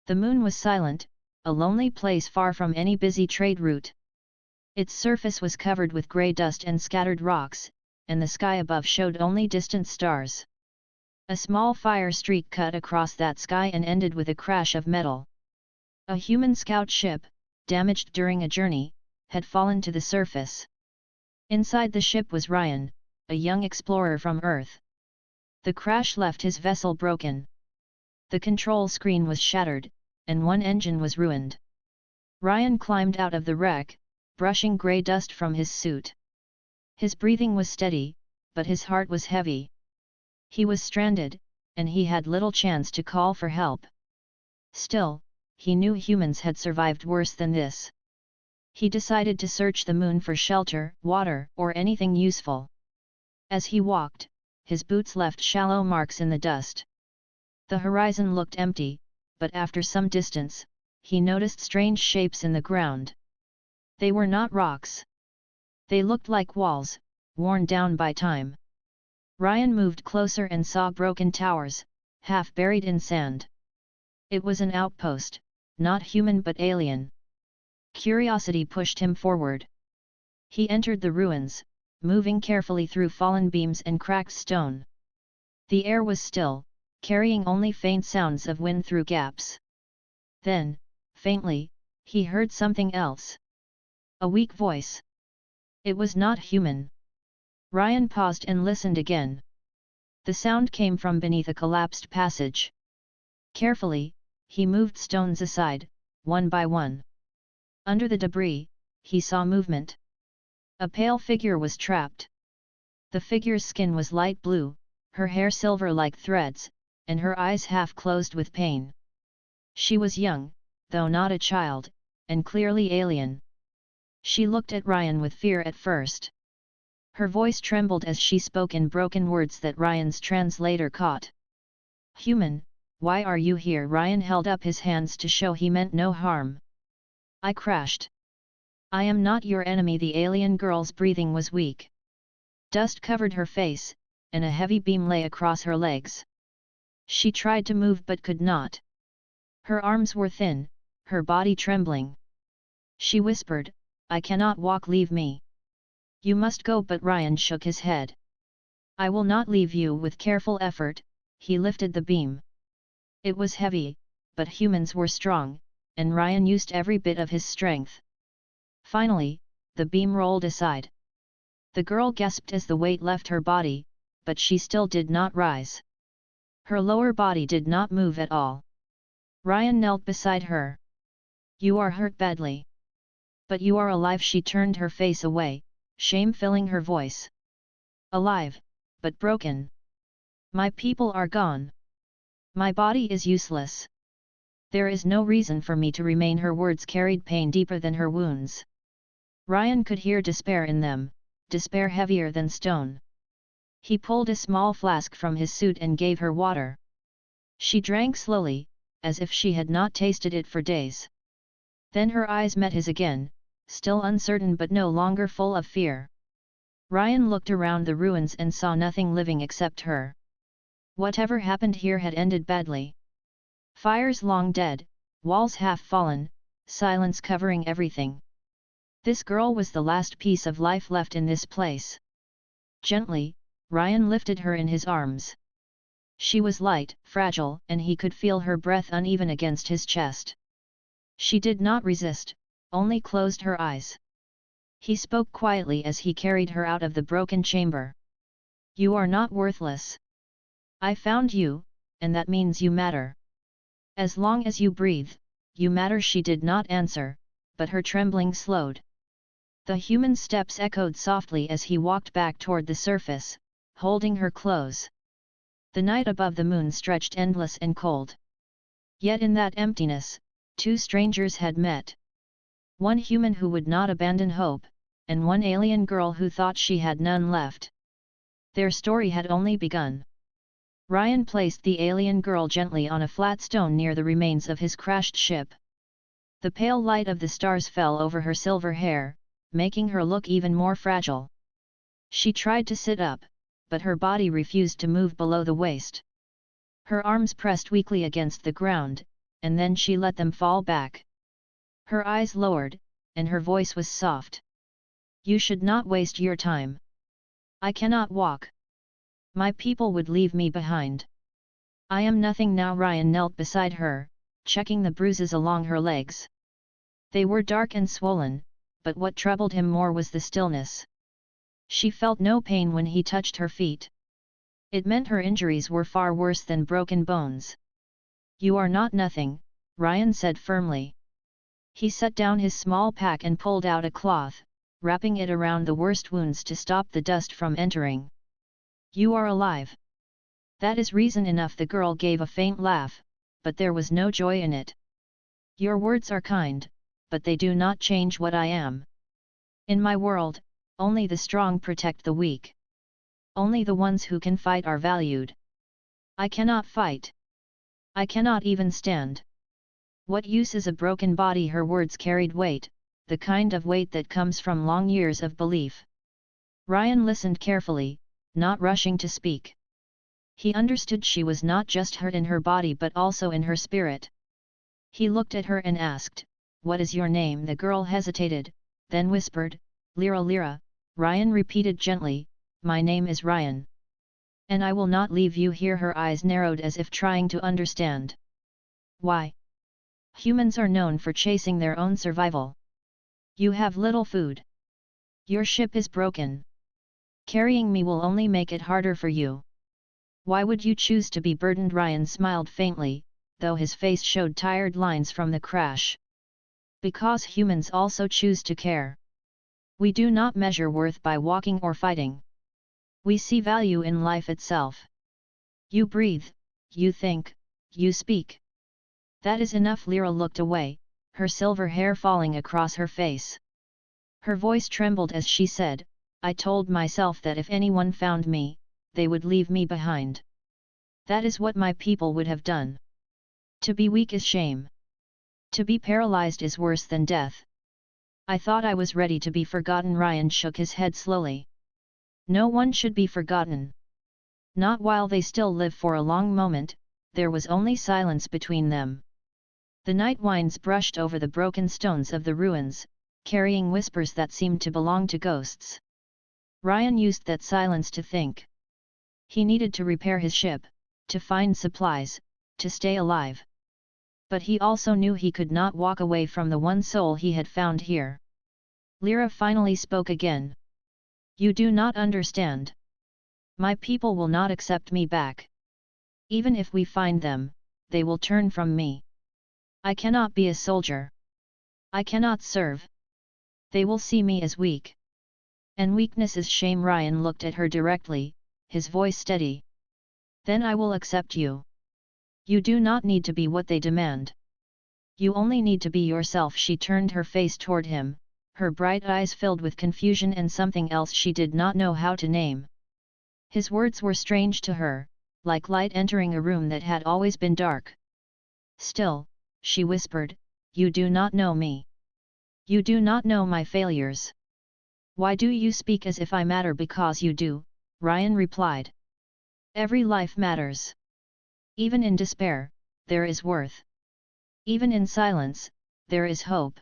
The moon was silent, a lonely place far from any busy trade route. Its surface was covered with grey dust and scattered rocks, and the sky above showed only distant stars. A small fire streak cut across that sky and ended with a crash of metal. A human scout ship, damaged during a journey, had fallen to the surface. Inside the ship was Ryan, a young explorer from Earth. The crash left his vessel broken. The control screen was shattered, and one engine was ruined. Ryan climbed out of the wreck, brushing grey dust from his suit. His breathing was steady, but his heart was heavy. He was stranded, and he had little chance to call for help. Still, he knew humans had survived worse than this. He decided to search the moon for shelter, water, or anything useful. As he walked, his boots left shallow marks in the dust. The horizon looked empty, but after some distance, he noticed strange shapes in the ground. They were not rocks. They looked like walls, worn down by time. Ryan moved closer and saw broken towers, half buried in sand. It was an outpost, not human but alien. Curiosity pushed him forward. He entered the ruins, moving carefully through fallen beams and cracked stone. The air was still, carrying only faint sounds of wind through gaps. Then, faintly, he heard something else. A weak voice. It was not human. Ryan paused and listened again. The sound came from beneath a collapsed passage. Carefully, he moved stones aside, one by one. Under the debris, he saw movement. A pale figure was trapped. The figure's skin was light blue, her hair silver like threads, and her eyes half closed with pain. She was young, though not a child, and clearly alien. She looked at Ryan with fear at first. Her voice trembled as she spoke in broken words that Ryan's translator caught. "Human, why are you here?" Ryan held up his hands to show he meant no harm. "I crashed. I am not your enemy." The alien girl's breathing was weak. Dust covered her face, and a heavy beam lay across her legs. She tried to move but could not. Her arms were thin, her body trembling. She whispered, "I cannot walk, leave me." "You must go," but Ryan shook his head. "I will not leave you." With careful effort, he lifted the beam. It was heavy, but humans were strong, and Ryan used every bit of his strength. Finally, the beam rolled aside. The girl gasped as the weight left her body, but she still did not rise. Her lower body did not move at all. Ryan knelt beside her. "You are hurt badly. But you are alive." She turned her face away, shame filling her voice. "Alive, but broken. My people are gone. My body is useless. There is no reason for me to remain." Her words carried pain deeper than her wounds. Ryan could hear despair in them, despair heavier than stone. He pulled a small flask from his suit and gave her water. She drank slowly, as if she had not tasted it for days. Then her eyes met his again, still uncertain but no longer full of fear. Ryan looked around the ruins and saw nothing living except her. Whatever happened here had ended badly. Fires long dead, walls half fallen, silence covering everything. This girl was the last piece of life left in this place. Gently, Ryan lifted her in his arms. She was light, fragile, and he could feel her breath uneven against his chest. She did not resist, only closed her eyes. He spoke quietly as he carried her out of the broken chamber. "You are not worthless. I found you, and that means you matter. As long as you breathe, you matter." She did not answer, but her trembling slowed. The human steps echoed softly as he walked back toward the surface, holding her close. The night above the moon stretched endless and cold. Yet in that emptiness, two strangers had met. One human who would not abandon hope, and one alien girl who thought she had none left. Their story had only begun. Ryan placed the alien girl gently on a flat stone near the remains of his crashed ship. The pale light of the stars fell over her silver hair, making her look even more fragile. She tried to sit up, but her body refused to move below the waist. Her arms pressed weakly against the ground, and then she let them fall back. Her eyes lowered, and her voice was soft. You should not waste your time. I cannot walk. My people would leave me behind. I am nothing now. Ryan knelt beside her, checking the bruises along her legs. They were dark and swollen, but what troubled him more was the stillness. She felt no pain when he touched her feet. It meant her injuries were far worse than broken bones. You are not nothing, Ryan said firmly. He set down his small pack and pulled out a cloth, wrapping it around the worst wounds to stop the dust from entering. You are alive. That is reason enough. The girl gave a faint laugh, but there was no joy in it. Your words are kind, but they do not change what I am. In my world, only the strong protect the weak. Only the ones who can fight are valued. I cannot fight. I cannot even stand. What use is a broken body? Her words carried weight, the kind of weight that comes from long years of belief. Ryan listened carefully, not rushing to speak. He understood she was not just hurt in her body but also in her spirit. He looked at her and asked, "What is your name?" The girl hesitated, then whispered, "Lyra." Lyra, Ryan repeated gently, "My name is Ryan. And I will not leave you here." Her eyes narrowed as if trying to understand. Why? Humans are known for chasing their own survival. You have little food. Your ship is broken. Carrying me will only make it harder for you. Why would you choose to be burdened? Ryan smiled faintly, though his face showed tired lines from the crash. Because humans also choose to care. We do not measure worth by walking or fighting. We see value in life itself. You breathe, you think, you speak. That is enough. Lyra looked away, her silver hair falling across her face. Her voice trembled as she said, "I told myself that if anyone found me, they would leave me behind. That is what my people would have done. To be weak is shame. To be paralyzed is worse than death. I thought I was ready to be forgotten." Ryan shook his head slowly. No one should be forgotten. Not while they still live. For a long moment, there was only silence between them. The night winds brushed over the broken stones of the ruins, carrying whispers that seemed to belong to ghosts. Ryan used that silence to think. He needed to repair his ship, to find supplies, to stay alive. But he also knew he could not walk away from the one soul he had found here. Lyra finally spoke again. You do not understand. My people will not accept me back. Even if we find them, they will turn from me. I cannot be a soldier. I cannot serve. They will see me as weak. And weakness is shame. Ryan looked at her directly, his voice steady. Then I will accept you. You do not need to be what they demand. You only need to be yourself. She turned her face toward him, her bright eyes filled with confusion and something else she did not know how to name. His words were strange to her, like light entering a room that had always been dark. Still, she whispered, you do not know me. You do not know my failures. Why do you speak as if I matter? Because you do, Ryan replied. Every life matters. Even in despair, there is worth. Even in silence, there is hope.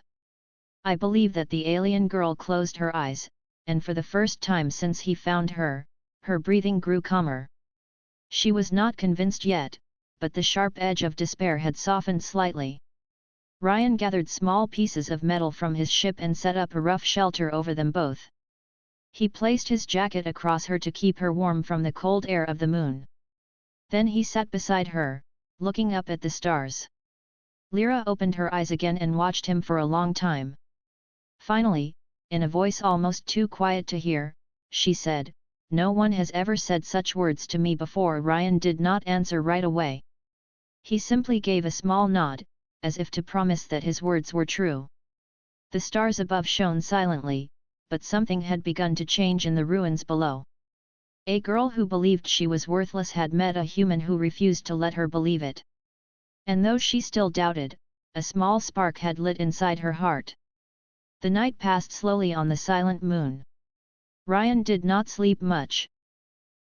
I believe that the alien girl closed her eyes, and for the first time since he found her, her breathing grew calmer. She was not convinced yet, but the sharp edge of despair had softened slightly. Ryan gathered small pieces of metal from his ship and set up a rough shelter over them both. He placed his jacket across her to keep her warm from the cold air of the moon. Then he sat beside her, looking up at the stars. Lyra opened her eyes again and watched him for a long time. Finally, in a voice almost too quiet to hear, she said, "No one has ever said such words to me before." Ryan did not answer right away. He simply gave a small nod, as if to promise that his words were true. The stars above shone silently, but something had begun to change in the ruins below. A girl who believed she was worthless had met a human who refused to let her believe it. And though she still doubted, a small spark had lit inside her heart. The night passed slowly on the silent moon. Ryan did not sleep much.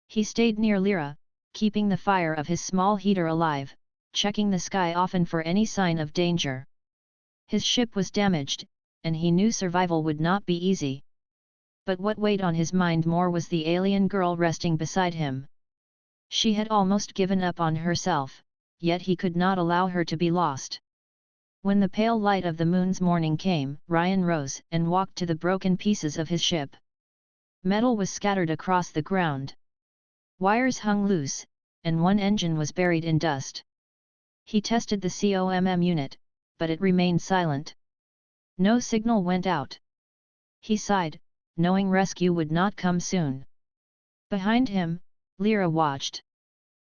He stayed near Lyra, keeping the fire of his small heater alive, checking the sky often for any sign of danger. His ship was damaged, and he knew survival would not be easy. But what weighed on his mind more was the alien girl resting beside him. She had almost given up on herself, yet he could not allow her to be lost. When the pale light of the moon's morning came, Ryan rose and walked to the broken pieces of his ship. Metal was scattered across the ground. Wires hung loose, and one engine was buried in dust. He tested the COMM unit, but it remained silent. No signal went out. He sighed, knowing rescue would not come soon. Behind him, Lyra watched.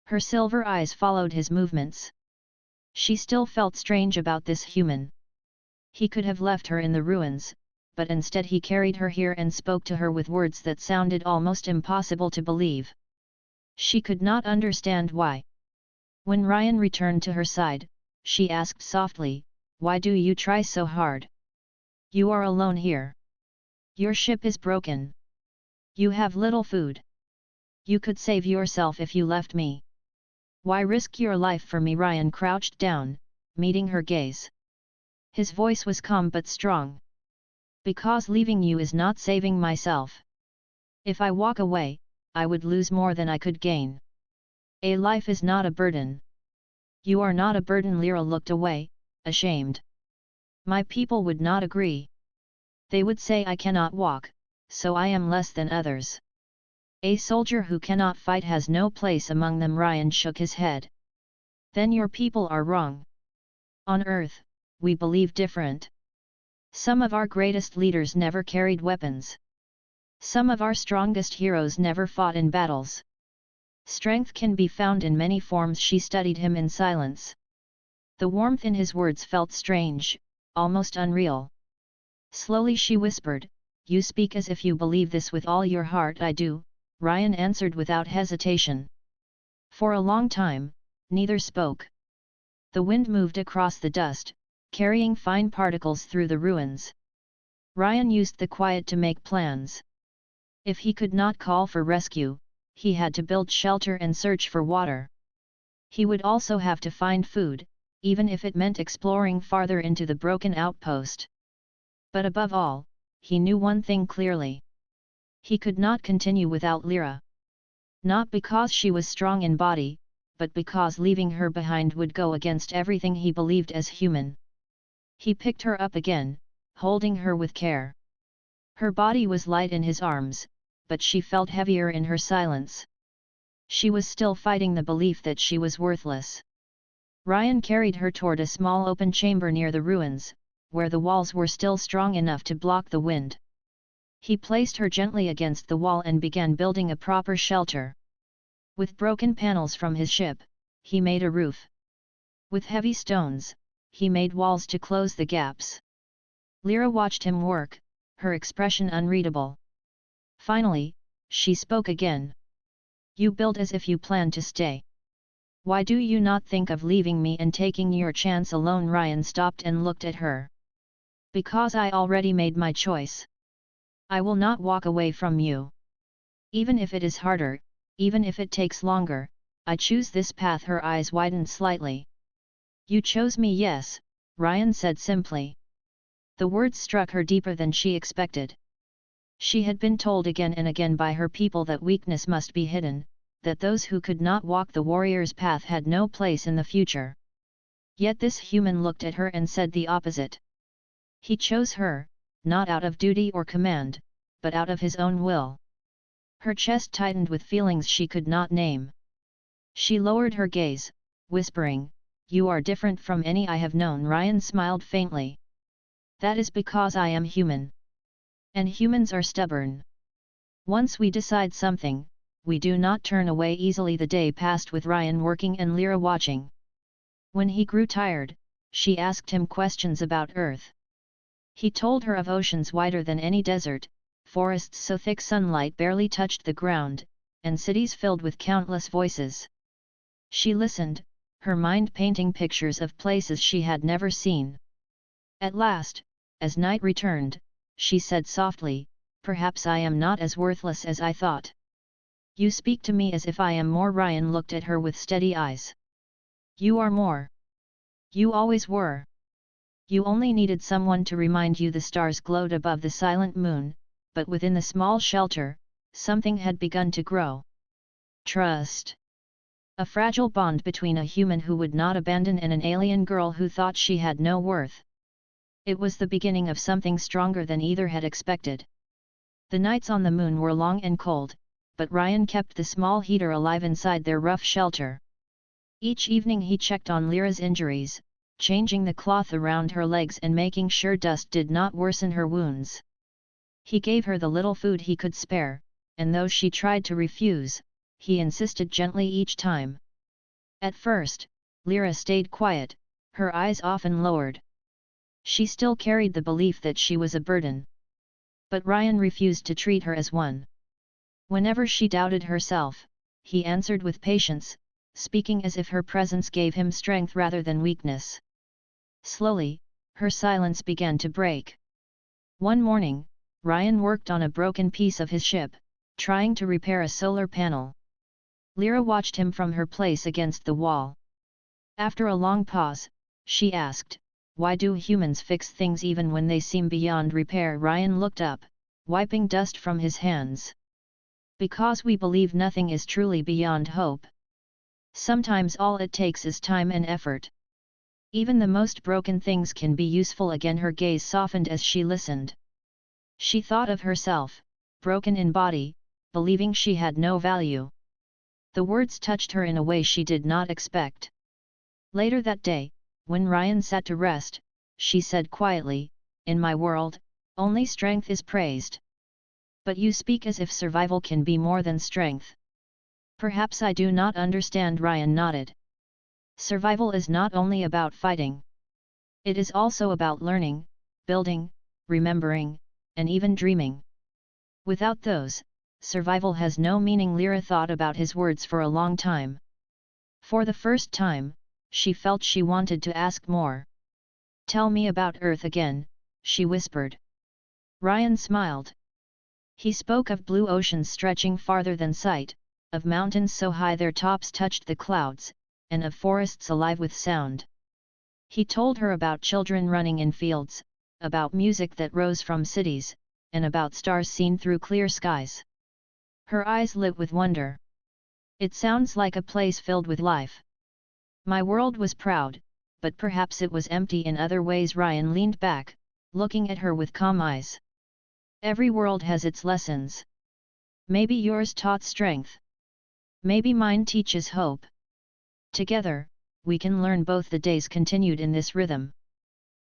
Her silver eyes followed his movements. She still felt strange about this human. He could have left her in the ruins, but instead he carried her here and spoke to her with words that sounded almost impossible to believe. She could not understand why. When Ryan returned to her side, she asked softly, "Why do you try so hard? You are alone here. Your ship is broken. You have little food. You could save yourself if you left me. Why risk your life for me?" Ryan crouched down, meeting her gaze. His voice was calm but strong. "Because leaving you is not saving myself. If I walk away, I would lose more than I could gain. A life is not a burden." "You are not a burden." Lyra looked away, ashamed. "My people would not agree. They would say I cannot walk, so I am less than others. A soldier who cannot fight has no place among them." Ryan shook his head. "Then your people are wrong. On Earth, we believe different. Some of our greatest leaders never carried weapons. Some of our strongest heroes never fought in battles. Strength can be found in many forms." She studied him in silence. The warmth in his words felt strange, almost unreal. Slowly she whispered, "You speak as if you believe this with all your heart." "I do," Ryan answered without hesitation. For a long time, neither spoke. The wind moved across the dust, carrying fine particles through the ruins. Ryan used the quiet to make plans. If he could not call for rescue, he had to build shelter and search for water. He would also have to find food, even if it meant exploring farther into the broken outpost. But above all, he knew one thing clearly. He could not continue without Lyra. Not because she was strong in body, but because leaving her behind would go against everything he believed as human. He picked her up again, holding her with care. Her body was light in his arms, but she felt heavier in her silence. She was still fighting the belief that she was worthless. Ryan carried her toward a small open chamber near the ruins, where the walls were still strong enough to block the wind. He placed her gently against the wall and began building a proper shelter. With broken panels from his ship, he made a roof. With heavy stones, he made walls to close the gaps. Lyra watched him work, her expression unreadable. Finally, she spoke again. "You build as if you plan to stay. Why do you not think of leaving me and taking your chance alone?" Ryan stopped and looked at her. "Because I already made my choice. I will not walk away from you. Even if it is harder, even if it takes longer, I choose this path." Her eyes widened slightly. "You chose me." "Yes," Ryan said simply. The words struck her deeper than she expected. She had been told again and again by her people that weakness must be hidden, that those who could not walk the warrior's path had no place in the future. Yet this human looked at her and said the opposite. He chose her, not out of duty or command, but out of his own will. Her chest tightened with feelings she could not name. She lowered her gaze, whispering, "You are different from any I have known." Ryan smiled faintly. "That is because I am human. And humans are stubborn. Once we decide something, we do not turn away easily." The day passed with Ryan working and Lyra watching. When he grew tired, she asked him questions about Earth. He told her of oceans wider than any desert, forests so thick sunlight barely touched the ground, and cities filled with countless voices. She listened, her mind painting pictures of places she had never seen. At last, as night returned, she said softly, "Perhaps I am not as worthless as I thought. You speak to me as if I am more." Ryan looked at her with steady eyes. You are more. You always were. You only needed someone to remind you. The stars glowed above the silent moon, but within the small shelter, something had begun to grow. Trust. A fragile bond between a human who would not abandon and an alien girl who thought she had no worth. It was the beginning of something stronger than either had expected. The nights on the moon were long and cold, but Ryan kept the small heater alive inside their rough shelter. Each evening he checked on Lyra's injuries, changing the cloth around her legs and making sure dust did not worsen her wounds. He gave her the little food he could spare, and though she tried to refuse, he insisted gently each time. At first, Lyra stayed quiet, her eyes often lowered. She still carried the belief that she was a burden. But Ryan refused to treat her as one. Whenever she doubted herself, he answered with patience, speaking as if her presence gave him strength rather than weakness. Slowly, her silence began to break. One morning, Ryan worked on a broken piece of his ship, trying to repair a solar panel. Lyra watched him from her place against the wall. After a long pause, she asked, "Why do humans fix things even when they seem beyond repair?" Ryan looked up, wiping dust from his hands. "Because we believe nothing is truly beyond hope. Sometimes all it takes is time and effort. Even the most broken things can be useful again." Her gaze softened as she listened. She thought of herself, broken in body, believing she had no value. The words touched her in a way she did not expect. Later that day, when Ryan sat to rest, she said quietly, "In my world, only strength is praised. But you speak as if survival can be more than strength." "Perhaps I do not understand." Ryan nodded. "Survival is not only about fighting. It is also about learning, building, remembering, and even dreaming. Without those, survival has no meaning." Lyra thought about his words for a long time. For the first time, she felt she wanted to ask more. "Tell me about Earth again," she whispered. Ryan smiled. He spoke of blue oceans stretching farther than sight, of mountains so high their tops touched the clouds, and of forests alive with sound. He told her about children running in fields, about music that rose from cities, and about stars seen through clear skies. Her eyes lit with wonder. "It sounds like a place filled with life." "My world was proud, but perhaps it was empty in other ways." Ryan leaned back, looking at her with calm eyes. "Every world has its lessons. Maybe yours taught strength. Maybe mine teaches hope. Together, we can learn both." The days continued in this rhythm.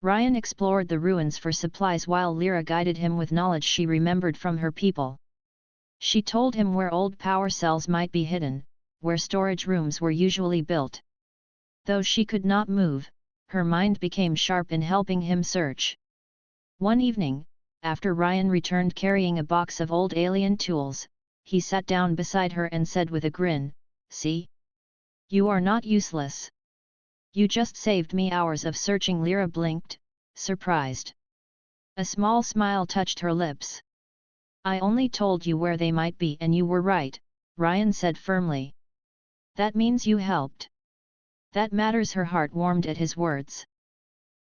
Ryan explored the ruins for supplies while Lyra guided him with knowledge she remembered from her people. She told him where old power cells might be hidden, where storage rooms were usually built. Though she could not move, her mind became sharp in helping him search. One evening, after Ryan returned carrying a box of old alien tools, he sat down beside her and said with a grin, "See? You are not useless. You just saved me hours of searching." Lyra blinked, surprised. A small smile touched her lips. "I only told you where they might be and you were right," Ryan said firmly. "That means you helped." "That matters." Her heart warmed at his words.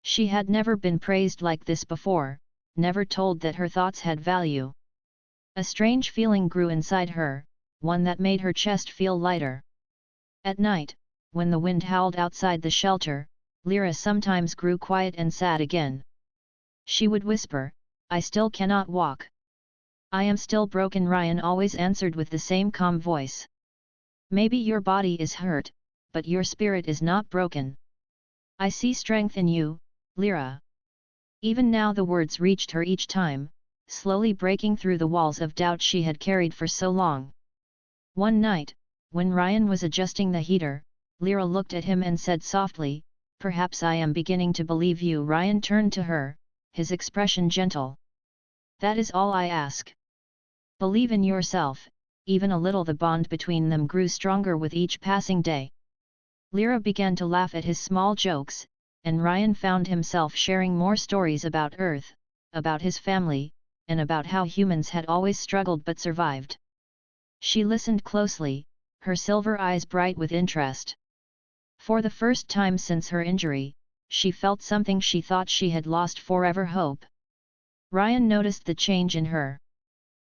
She had never been praised like this before, never told that her thoughts had value. A strange feeling grew inside her, one that made her chest feel lighter. At night, when the wind howled outside the shelter, Lyra sometimes grew quiet and sad again. She would whisper, "I still cannot walk. I am still broken." Ryan always answered with the same calm voice. "Maybe your body is hurt, but your spirit is not broken. I see strength in you, Lyra." Even now the words reached her each time, slowly breaking through the walls of doubt she had carried for so long. One night, when Ryan was adjusting the heater, Lyra looked at him and said softly, "Perhaps I am beginning to believe you." Ryan turned to her, his expression gentle. "That is all I ask. Believe in yourself, even a little." The bond between them grew stronger with each passing day. Lyra began to laugh at his small jokes, and Ryan found himself sharing more stories about Earth, about his family, and about how humans had always struggled but survived. She listened closely, her silver eyes bright with interest. For the first time since her injury, she felt something she thought she had lost forever: hope. Ryan noticed the change in her.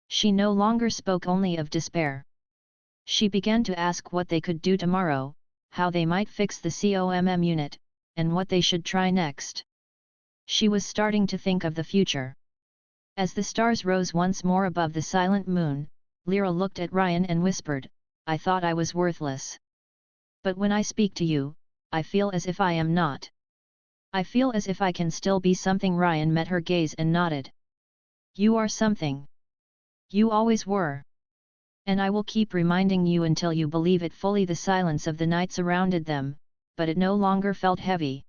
She no longer spoke only of despair. She began to ask what they could do tomorrow, how they might fix the COMM unit, and what they should try next. She was starting to think of the future. As the stars rose once more above the silent moon, Lyra looked at Ryan and whispered, "I thought I was worthless. But when I speak to you, I feel as if I am not. I feel as if I can still be something." Ryan met her gaze and nodded. "You are something. You always were. And I will keep reminding you until you believe it fully." The silence of the night surrounded them, but it no longer felt heavy.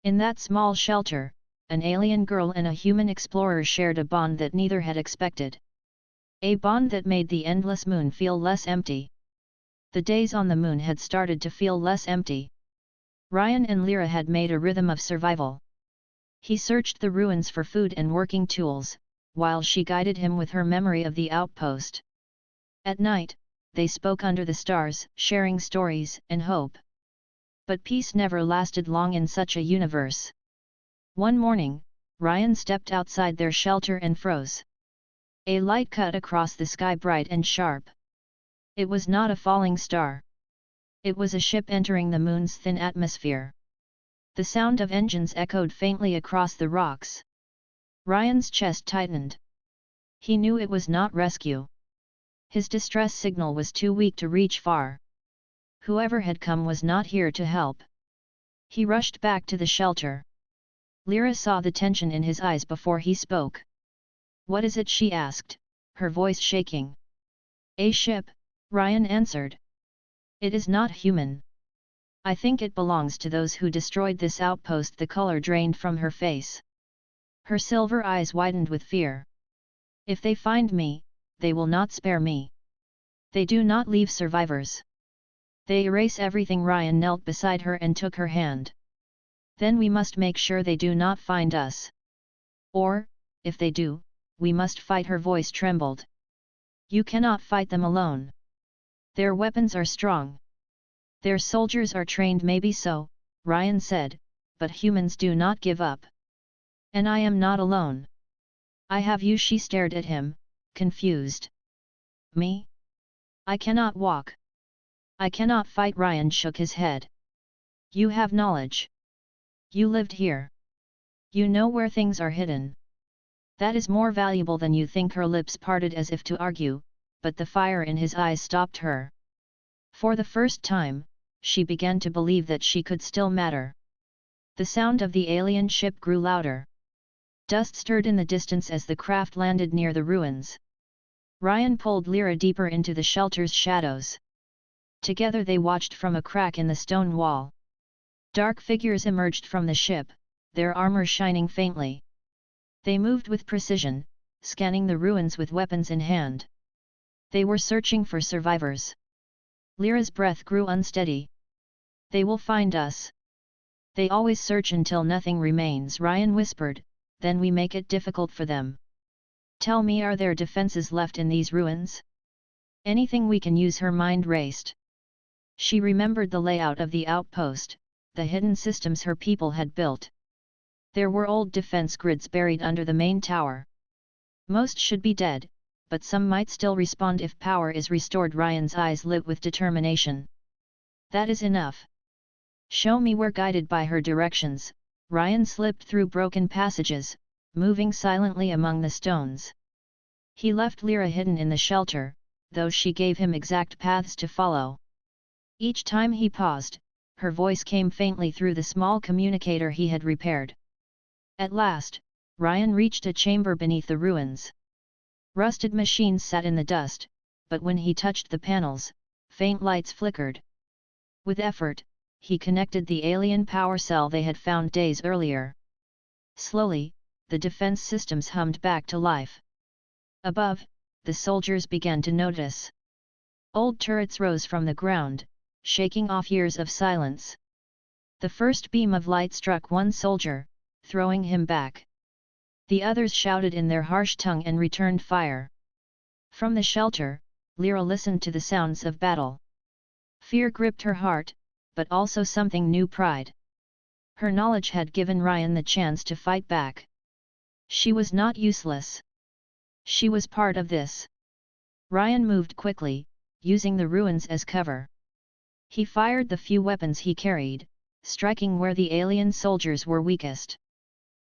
In that small shelter, an alien girl and a human explorer shared a bond that neither had expected. A bond that made the endless moon feel less empty. The days on the moon had started to feel less empty. Ryan and Lyra had made a rhythm of survival. He searched the ruins for food and working tools, while she guided him with her memory of the outpost. At night, they spoke under the stars, sharing stories and hope. But peace never lasted long in such a universe. One morning, Ryan stepped outside their shelter and froze. A light cut across the sky, bright and sharp. It was not a falling star. It was a ship entering the moon's thin atmosphere. The sound of engines echoed faintly across the rocks. Ryan's chest tightened. He knew it was not rescue. His distress signal was too weak to reach far. Whoever had come was not here to help. He rushed back to the shelter. Lyra saw the tension in his eyes before he spoke. "What is it?" she asked, her voice shaking. "A ship," Ryan answered. "It is not human. I think it belongs to those who destroyed this outpost." The color drained from her face. Her silver eyes widened with fear. "If they find me, they will not spare me. They do not leave survivors. They erase everything." Ryan knelt beside her and took her hand. "Then we must make sure they do not find us. Or, if they do, we must fight." Her voice trembled. "You cannot fight them alone. Their weapons are strong. Their soldiers are trained." "Maybe so," Ryan said, "but humans do not give up. And I am not alone. I have you." She stared at him, confused. "Me? I cannot walk. I cannot fight." Ryan shook his head. "You have knowledge. You lived here. You know where things are hidden. That is more valuable than you think." Her lips parted as if to argue, but the fire in his eyes stopped her. For the first time, she began to believe that she could still matter. The sound of the alien ship grew louder. Dust stirred in the distance as the craft landed near the ruins. Ryan pulled Lyra deeper into the shelter's shadows. Together they watched from a crack in the stone wall. Dark figures emerged from the ship, their armor shining faintly. They moved with precision, scanning the ruins with weapons in hand. They were searching for survivors. Lyra's breath grew unsteady. "They will find us. They always search until nothing remains," Ryan whispered, "then we make it difficult for them. Tell me, are there defenses left in these ruins? Anything we can use?" Her mind raced. She remembered the layout of the outpost, the hidden systems her people had built. There were old defense grids buried under the main tower. Most should be dead, but some might still respond if power is restored. Ryan's eyes lit with determination. "That is enough. Show me where." Guided by her directions, Ryan slipped through broken passages, moving silently among the stones. He left Lyra hidden in the shelter, though she gave him exact paths to follow. Each time he paused, her voice came faintly through the small communicator he had repaired. At last, Ryan reached a chamber beneath the ruins. Rusted machines sat in the dust, but when he touched the panels, faint lights flickered. With effort, he connected the alien power cell they had found days earlier. Slowly, the defense systems hummed back to life. Above, the soldiers began to notice. Old turrets rose from the ground, shaking off years of silence. The first beam of light struck one soldier, throwing him back. The others shouted in their harsh tongue and returned fire. From the shelter, Lyra listened to the sounds of battle. Fear gripped her heart, but also something new: pride. Her knowledge had given Ryan the chance to fight back. She was not useless. She was part of this. Ryan moved quickly, using the ruins as cover. He fired the few weapons he carried, striking where the alien soldiers were weakest.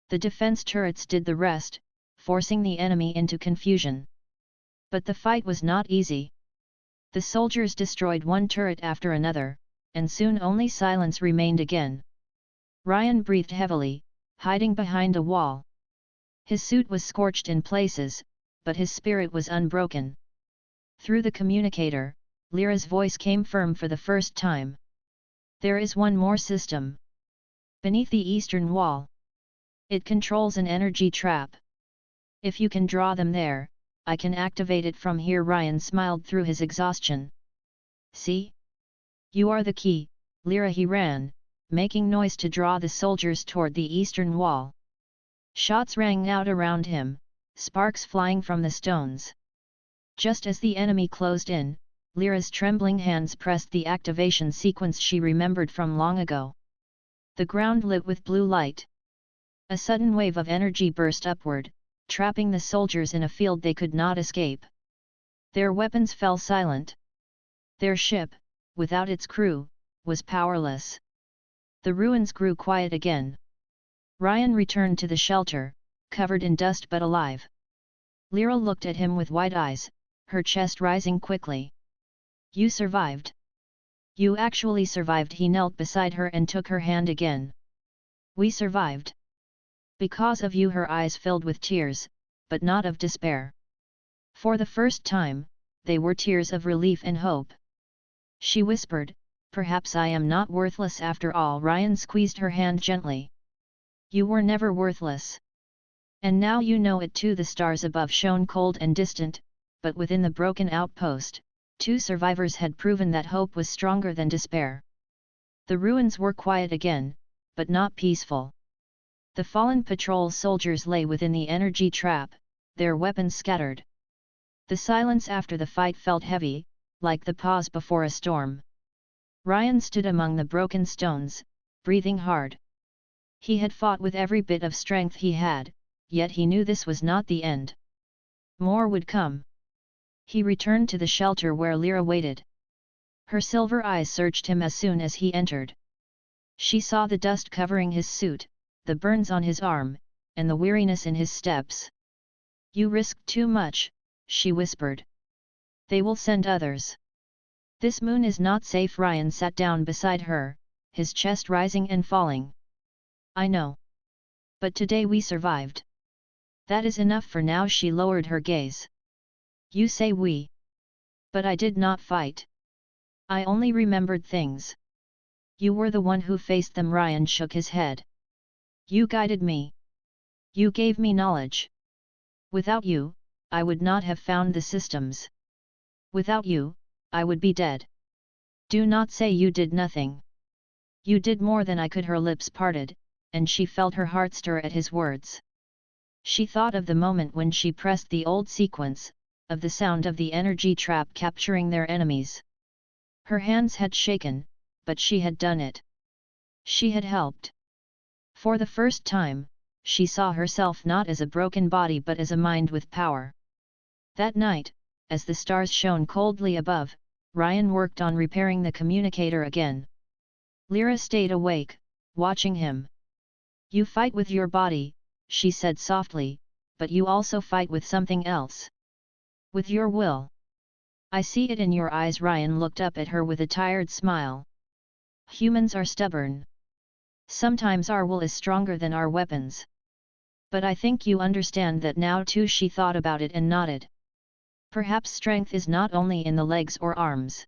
The defense turrets did the rest, forcing the enemy into confusion. But the fight was not easy. The soldiers destroyed one turret after another, and soon only silence remained again. Ryan breathed heavily, hiding behind a wall. His suit was scorched in places, but his spirit was unbroken. Through the communicator, Lyra's voice came firm for the first time. There is one more system. Beneath the eastern wall. It controls an energy trap. If you can draw them there, I can activate it from here. Ryan smiled through his exhaustion. See? You are the key, Lyra. He ran, making noise to draw the soldiers toward the eastern wall. Shots rang out around him, sparks flying from the stones. Just as the enemy closed in, Lyra's trembling hands pressed the activation sequence she remembered from long ago. The ground lit with blue light. A sudden wave of energy burst upward, trapping the soldiers in a field they could not escape. Their weapons fell silent. Their ship, without its crew, was powerless. The ruins grew quiet again. Ryan returned to the shelter, covered in dust but alive. Lyra looked at him with wide eyes, her chest rising quickly. You survived. You actually survived. He knelt beside her and took her hand again. We survived. Because of you. Her eyes filled with tears, but not of despair. For the first time, they were tears of relief and hope. She whispered, perhaps I am not worthless after all. Ryan squeezed her hand gently. You were never worthless. And now you know it too. The stars above shone cold and distant, but within the broken outpost, two survivors had proven that hope was stronger than despair. The ruins were quiet again, but not peaceful. The fallen patrol soldiers lay within the energy trap, their weapons scattered. The silence after the fight felt heavy, like the pause before a storm. Ryan stood among the broken stones, breathing hard. He had fought with every bit of strength he had, yet he knew this was not the end. More would come. He returned to the shelter where Lyra waited. Her silver eyes searched him as soon as he entered. She saw the dust covering his suit, the burns on his arm, and the weariness in his steps. You risked too much, she whispered. They will send others. This moon is not safe. Ryan sat down beside her, his chest rising and falling. I know. But today we survived. That is enough for now. She lowered her gaze. You say we. But I did not fight. I only remembered things. You were the one who faced them. Ryan shook his head. You guided me. You gave me knowledge. Without you, I would not have found the systems. Without you, I would be dead. Do not say you did nothing. You did more than I could. Her lips parted, and she felt her heart stir at his words. She thought of the moment when she pressed the old sequence, of the sound of the energy trap capturing their enemies. Her hands had shaken, but she had done it. She had helped. For the first time, she saw herself not as a broken body but as a mind with power. That night, as the stars shone coldly above, Ryan worked on repairing the communicator again. Lyra stayed awake, watching him. You fight with your body, she said softly, but you also fight with something else. With your will. I see it in your eyes. Ryan looked up at her with a tired smile. Humans are stubborn. Sometimes our will is stronger than our weapons. But I think you understand that now too. She thought about it and nodded. Perhaps strength is not only in the legs or arms.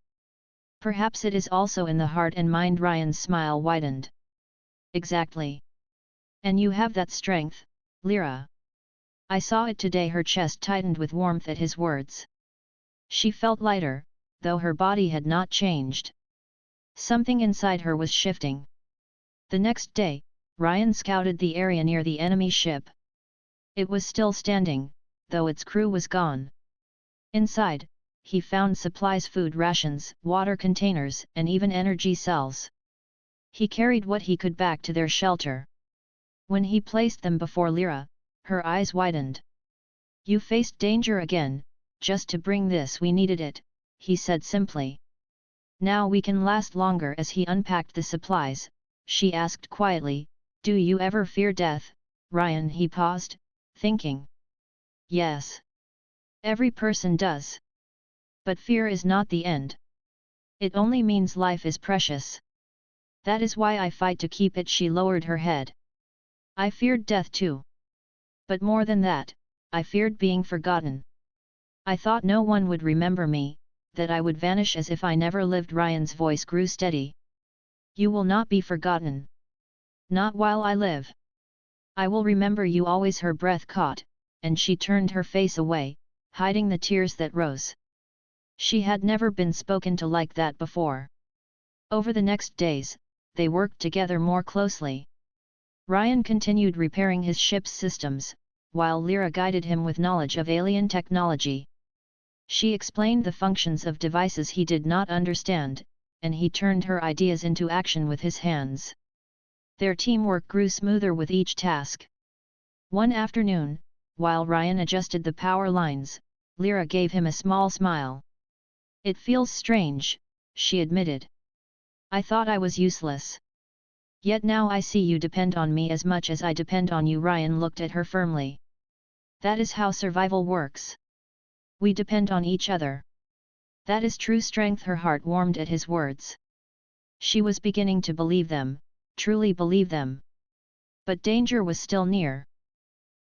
Perhaps it is also in the heart and mind. Ryan's smile widened. Exactly. And you have that strength, Lyra. I saw it today. Her chest tightened with warmth at his words. She felt lighter, though her body had not changed. Something inside her was shifting. The next day, Ryan scouted the area near the enemy ship. It was still standing, though its crew was gone. Inside, he found supplies, food rations, water containers, and even energy cells. He carried what he could back to their shelter. When he placed them before Lyra, her eyes widened. "You faced danger again, just to bring this we needed it," he said simply. "Now we can last longer." As he unpacked the supplies, she asked quietly, "Do you ever fear death, Ryan?" He paused, thinking. "Yes. Every person does. But fear is not the end. It only means life is precious. That is why I fight to keep it." She lowered her head. "I feared death too. But more than that, I feared being forgotten. I thought no one would remember me, that I would vanish as if I never lived." Ryan's voice grew steady. "You will not be forgotten. Not while I live. I will remember you always." Her breath caught, and she turned her face away, hiding the tears that rose. She had never been spoken to like that before. Over the next days, they worked together more closely. Ryan continued repairing his ship's systems, while Lyra guided him with knowledge of alien technology. She explained the functions of devices he did not understand, and he turned her ideas into action with his hands. Their teamwork grew smoother with each task. One afternoon, while Ryan adjusted the power lines, Lyra gave him a small smile. "It feels strange," she admitted. "I thought I was useless. Yet now I see you depend on me as much as I depend on you." Ryan looked at her firmly. "That is how survival works. We depend on each other. That is true strength." Her heart warmed at his words. She was beginning to believe them, truly believe them. But danger was still near.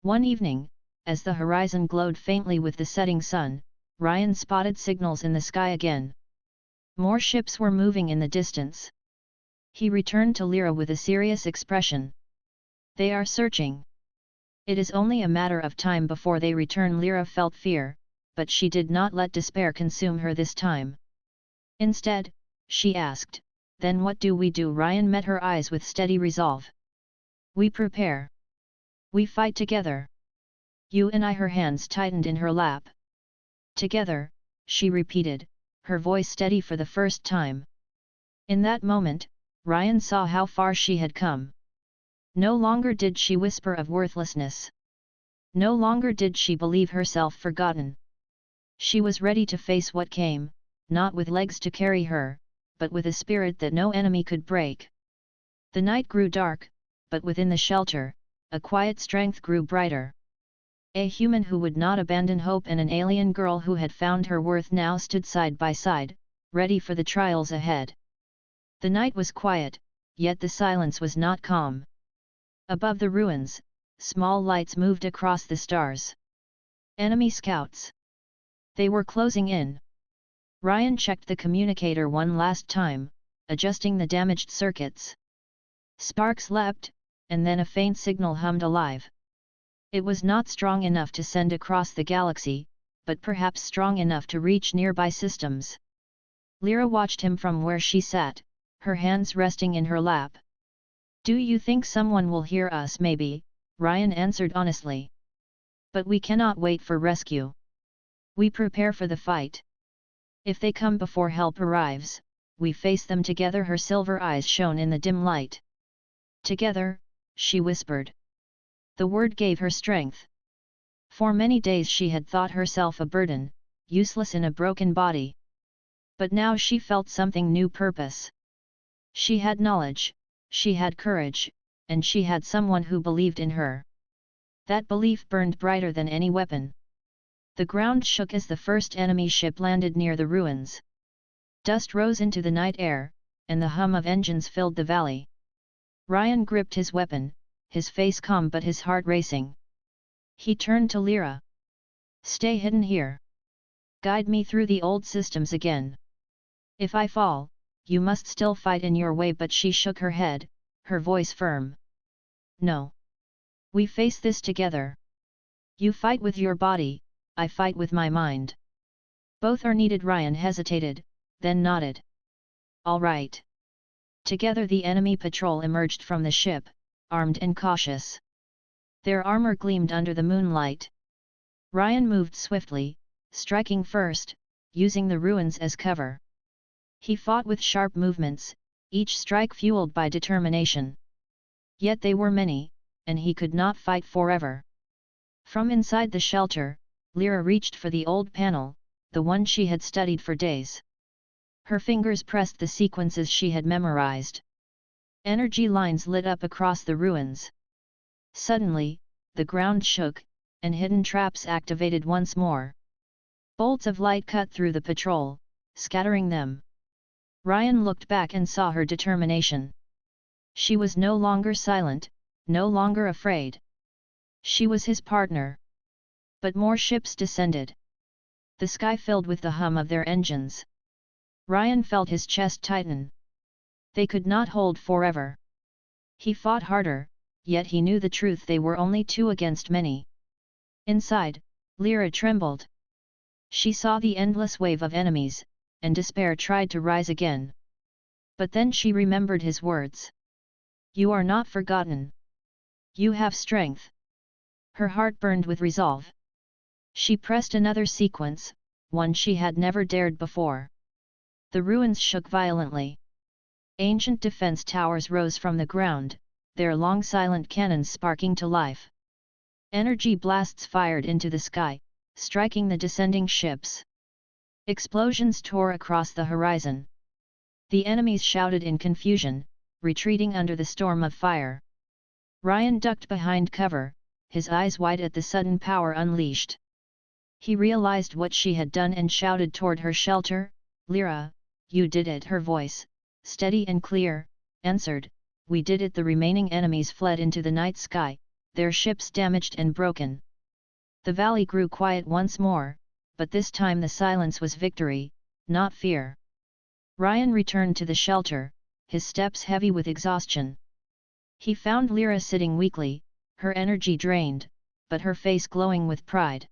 One evening, as the horizon glowed faintly with the setting sun, Ryan spotted signals in the sky again. More ships were moving in the distance. He returned to Lyra with a serious expression. "They are searching. It is only a matter of time before they return." Lyra felt fear, but she did not let despair consume her this time. Instead, she asked, "Then what do we do?" Ryan met her eyes with steady resolve. "We prepare. We fight together. You and I." Her hands tightened in her lap. "Together," she repeated, her voice steady for the first time. In that moment, Ryan saw how far she had come. No longer did she whisper of worthlessness. No longer did she believe herself forgotten. She was ready to face what came, not with legs to carry her, but with a spirit that no enemy could break. The night grew dark, but within the shelter, a quiet strength grew brighter. A human who would not abandon hope and an alien girl who had found her worth now stood side by side, ready for the trials ahead. The night was quiet, yet the silence was not calm. Above the ruins, small lights moved across the stars. Enemy scouts. They were closing in. Ryan checked the communicator one last time, adjusting the damaged circuits. Sparks leapt, and then a faint signal hummed alive. It was not strong enough to send across the galaxy, but perhaps strong enough to reach nearby systems. Lyra watched him from where she sat, her hands resting in her lap. "Do you think someone will hear us?" "Maybe," Ryan answered honestly. "But we cannot wait for rescue. We prepare for the fight. If they come before help arrives, we face them together." Her silver eyes shone in the dim light. "Together," she whispered. The word gave her strength. For many days she had thought herself a burden, useless in a broken body. But now she felt something new: purpose. She had knowledge, she had courage, and she had someone who believed in her. That belief burned brighter than any weapon. The ground shook as the first enemy ship landed near the ruins. Dust rose into the night air, and the hum of engines filled the valley. Ryan gripped his weapon, his face calm but his heart racing. He turned to Lyra. "Stay hidden here. Guide me through the old systems again. If I fall, you must still fight in your way." But she shook her head, her voice firm. "No. We face this together. You fight with your body, I fight with my mind. Both are needed." Ryan hesitated, then nodded. "All right." Together the enemy patrol emerged from the ship, armed and cautious. Their armor gleamed under the moonlight. Ryan moved swiftly, striking first, using the ruins as cover. He fought with sharp movements, each strike fueled by determination. Yet they were many, and he could not fight forever. From inside the shelter, Lyra reached for the old panel, the one she had studied for days. Her fingers pressed the sequences she had memorized. Energy lines lit up across the ruins. Suddenly, the ground shook, and hidden traps activated once more. Bolts of light cut through the patrol, scattering them. Ryan looked back and saw her determination. She was no longer silent, no longer afraid. She was his partner. But more ships descended. The sky filled with the hum of their engines. Ryan felt his chest tighten. They could not hold forever. He fought harder, yet he knew the truth: they were only two against many. Inside, Lyra trembled. She saw the endless wave of enemies, and despair tried to rise again. But then she remembered his words. "You are not forgotten. You have strength." Her heart burned with resolve. She pressed another sequence, one she had never dared before. The ruins shook violently. Ancient defense towers rose from the ground, their long silent cannons sparking to life. Energy blasts fired into the sky, striking the descending ships. Explosions tore across the horizon. The enemies shouted in confusion, retreating under the storm of fire. Ryan ducked behind cover, his eyes wide at the sudden power unleashed. He realized what she had done and shouted toward her shelter, "Lyra, you did it!" Her voice, steady and clear, answered, "We did it." The remaining enemies fled into the night sky, their ships damaged and broken. The valley grew quiet once more, but this time the silence was victory, not fear. Ryan returned to the shelter, his steps heavy with exhaustion. He found Lyra sitting weakly, her energy drained, but her face glowing with pride.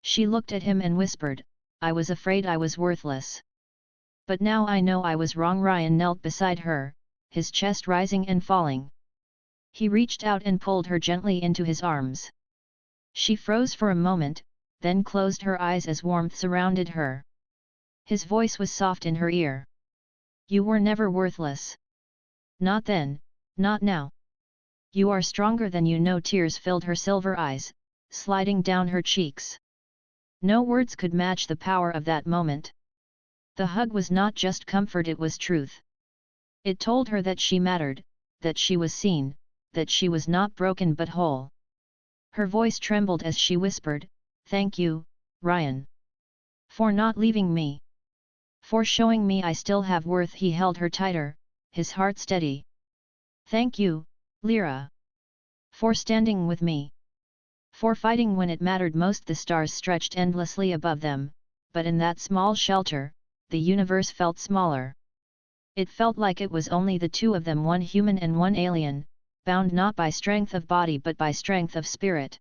She looked at him and whispered, "I was afraid I was worthless. But now I know I was wrong." Ryan knelt beside her, his chest rising and falling. He reached out and pulled her gently into his arms. She froze for a moment, then closed her eyes as warmth surrounded her. His voice was soft in her ear. "You were never worthless. Not then, not now. You are stronger than you know." Tears filled her silver eyes, sliding down her cheeks. No words could match the power of that moment. The hug was not just comfort, it was truth. It told her that she mattered, that she was seen, that she was not broken but whole. Her voice trembled as she whispered, "Thank you, Ryan. For not leaving me. For showing me I still have worth." He held her tighter, his heart steady. "Thank you, Lyra. For standing with me. For fighting when it mattered most." The stars stretched endlessly above them, but in that small shelter, the universe felt smaller. It felt like it was only the two of them, one human and one alien, bound not by strength of body but by strength of spirit.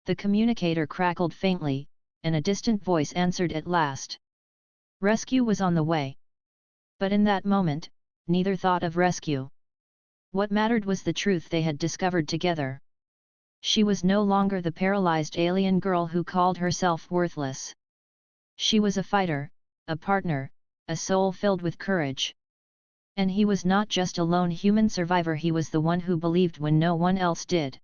The communicator crackled faintly, and a distant voice answered at last. Rescue was on the way. But in that moment, neither thought of rescue. What mattered was the truth they had discovered together. She was no longer the paralyzed alien girl who called herself worthless. She was a fighter, a partner, a soul filled with courage. And he was not just a lone human survivor, he was the one who believed when no one else did.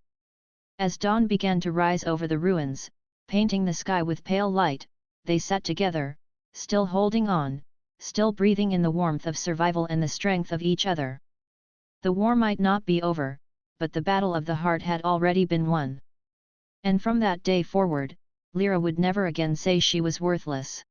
As dawn began to rise over the ruins, painting the sky with pale light, they sat together, still holding on, still breathing in the warmth of survival and the strength of each other. The war might not be over, but the battle of the heart had already been won. And from that day forward, Lyra would never again say she was worthless.